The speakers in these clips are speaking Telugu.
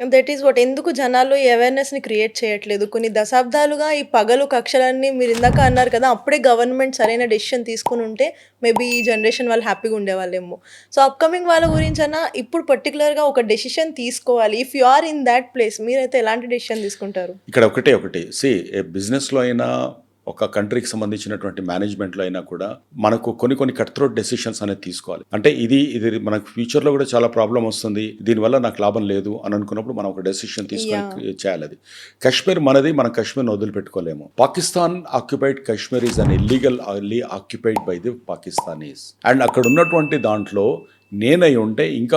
That is what. ఎందుకు జనాల్లో ఈ అవేర్‌నెస్‌ని క్రియేట్ చేయట్లేదు? కొన్ని దశాబ్దాలుగా ఈ పగలు, కక్షలన్నీ మీరిందాక అన్నారు కదా! అప్పుడే గవర్నమెంట్ సరైన డెసిషన్ తీసుకొనుంటే మేబీ ఈ జనరేషన్ వాళ్ళు హ్యాపీగా ఉండేవాళ్ళేమో. సో, అప్‌కమింగ్ వాళ్ళ గురించన్నా ఇప్పుడు పర్టిక్యులర్‌గా ఒక డెసిషన్ తీసుకోవాలి. If you are in that place మీరైతే ఎలాంటి డెసిషన్ తీసుకుంటారు? ఇక్కడ ఒకటి ఏ బిజినెస్లో అయినా ఒక కంట్రీకి సంబంధించినటువంటి మేనేజ్మెంట్లో అయినా కూడా మనకు కొన్ని కట్ త్రోట్ డెసిషన్స్ అనేది తీసుకోవాలి. అంటే ఇది మనకు ఫ్యూచర్లో కూడా చాలా ప్రాబ్లం వస్తుంది, దీనివల్ల నాకు లాభం లేదు అని అనుకున్నప్పుడు మనం ఒక డెసిషన్ తీసుకొని చేయాలి. అది కాశ్మీర్ మనది, మనం కాశ్మీర్ని వదిలిపెట్టుకోలేము. Pakistan occupied Kashmir is an illegal occupied by the Pakistanis. And అక్కడ ఉన్నటువంటి దాంట్లో నేనై ఉంటే ఇంకా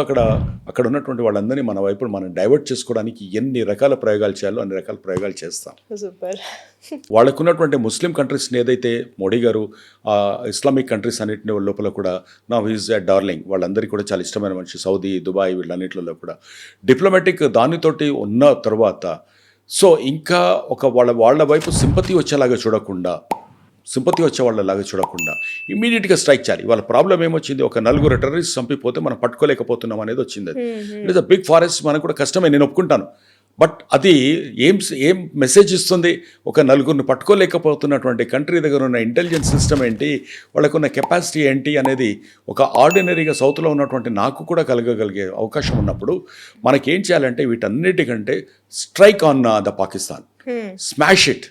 అక్కడ ఉన్నటువంటి వాళ్ళందరినీ మన వైపు మనం డైవర్ట్ చేసుకోవడానికి ఎన్ని రకాల ప్రయోగాలు చేయాలో అన్ని రకాల ప్రయోగాలు చేస్తాం. సూపర్. వాళ్ళకు ఉన్నటువంటి ముస్లిం కంట్రీస్ని ఏదైతే మోడీ గారు ఇస్లామిక్ కంట్రీస్ అన్నింటి లోపల కూడా నా ఈజ్ ఎ డార్లింగ్, వాళ్ళందరికీ కూడా చాలా ఇష్టమైన మనిషి. సౌదీ, దుబాయ్ వీళ్ళన్నింటిలో కూడా డిప్లొమాటిక్ దానితోటి ఉన్న తర్వాత సో ఇంకా వాళ్ళ వైపు సింపతి వచ్చే వాళ్ళలాగా చూడకుండా ఇమీడియట్గా స్ట్రైక్ చేయాలి. వాళ్ళ ప్రాబ్లం ఏమొచ్చింది, ఒక నలుగురు టెర్రరిస్ట్ చంపిపోతే మనం పట్టుకోలేకపోతున్నాం అనేది వచ్చింది. అది it is a big forest, మనకు కూడా కష్టమే, నేను ఒప్పుకుంటాను. బట్ అది ఏం మెసేజ్ ఇస్తుంది? ఒక నలుగురిని పట్టుకోలేకపోతున్నటువంటి కంట్రీ దగ్గర ఉన్న ఇంటెలిజెన్స్ సిస్టమ్ ఏంటి, వాళ్ళకున్న కెపాసిటీ ఏంటి అనేది ఒక ఆర్డినరీగా సౌత్లో ఉన్నటువంటి నాకు కూడా కలగగలిగే అవకాశం ఉన్నప్పుడు మనకేం చేయాలంటే వీటన్నిటికంటే strike on the Pakistan, smash it.